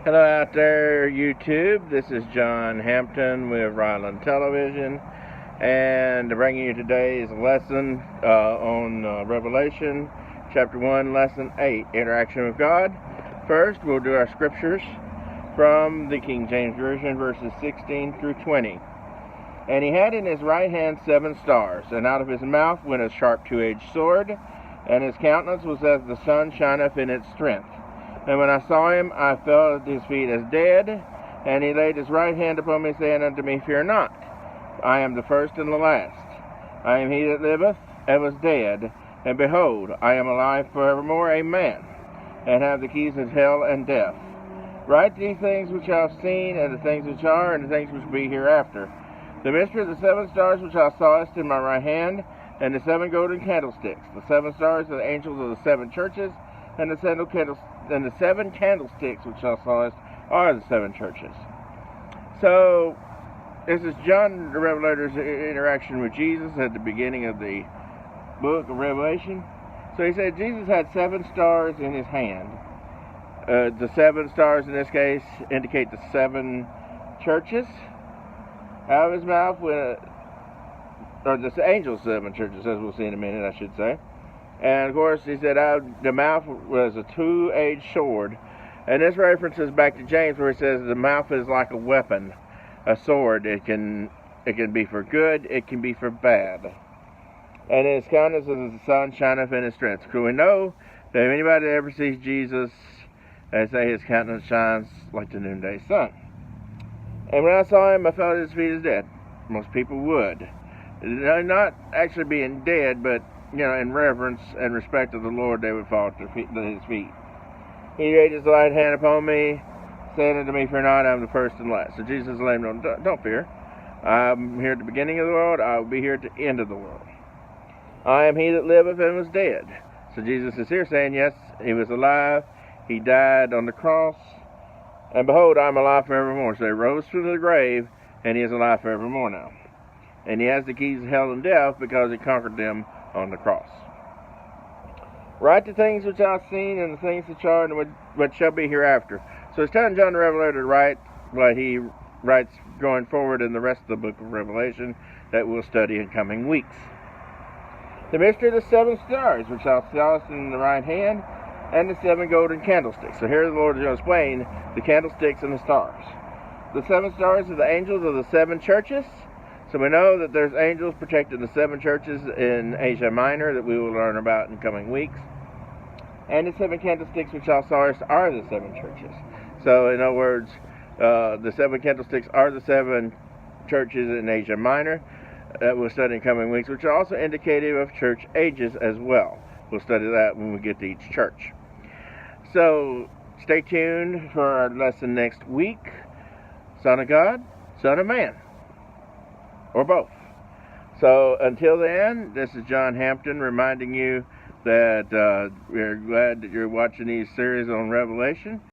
Hello out there, YouTube. This is John Hampton with Ryland Television, and bringing you today's lesson on Revelation, chapter 1, lesson 8, Interaction with God. First, we'll do our scriptures from the King James Version, verses 16 through 20. And he had in his right hand 7 stars, and out of his mouth went a sharp two-edged sword, and his countenance was as the sun shineth in its strength. And when I saw him, I fell at his feet as dead, and he laid his right hand upon me, saying unto me, Fear not, I am the first and the last. I am he that liveth and was dead, and behold, I am alive forevermore, amen, and have the keys of hell and death. Write these things which I have seen, and the things which are, and the things which be hereafter. The mystery of the 7 stars which thou sawest in my right hand, and the 7 golden candlesticks. The 7 stars are the angels of the 7 churches, and the 7 candlesticks which thou sawest are the 7 churches. So, this is John the Revelator's interaction with Jesus at the beginning of the book of Revelation. So he said Jesus had 7 stars in his hand. The 7 stars in this case indicate the 7 churches. Out of his mouth went, or the angels' 7 churches, as we'll see in a minute, I should say. And of course, he said the mouth was a two-edged sword. And this references back to James, where he says the mouth is like a weapon, a sword. It can be for good, it can be for bad. And his countenance is the sun shineth in his strength. So we know that if anybody that ever sees Jesus, they say his countenance shines like the noonday sun. And when I saw him, I fell at his feet as dead. Most people would. Not actually being dead, but in reverence and respect of the Lord, they would fall at his feet. He laid his right hand upon me, saying unto me, Fear not, I am the first and last. So Jesus let him know, don't fear. I'm here at the beginning of the world, I will be here at the end of the world. I am he that liveth and was dead. So Jesus is here saying, yes, he was alive, he died on the cross, and behold, I am alive forevermore. So he rose from the grave, and he is alive forevermore now. And he has the keys of hell and death because he conquered them on the cross. Write the things which I have seen, and the things which are, and what shall be hereafter. So it's telling John the Revelator to write what he writes going forward in the rest of the book of Revelation that we'll study in coming weeks. The mystery of the 7 stars, which thou sawest in the right hand, and the 7 golden candlesticks. So here the Lord is going to explain the candlesticks and the stars. The 7 stars are the angels of the 7 churches. So we know that there's angels protecting the 7 churches in Asia Minor that we will learn about in coming weeks. And the 7 candlesticks which thou sawest are the 7 churches. So in other words, the 7 candlesticks are the 7 churches in Asia Minor that we'll study in coming weeks, which are also indicative of church ages as well. We'll study that when we get to each church. So stay tuned for our lesson next week. Son of God, Son of Man. Or both. So until then, this is John Hampton reminding you that we're glad that you're watching these series on Revelation.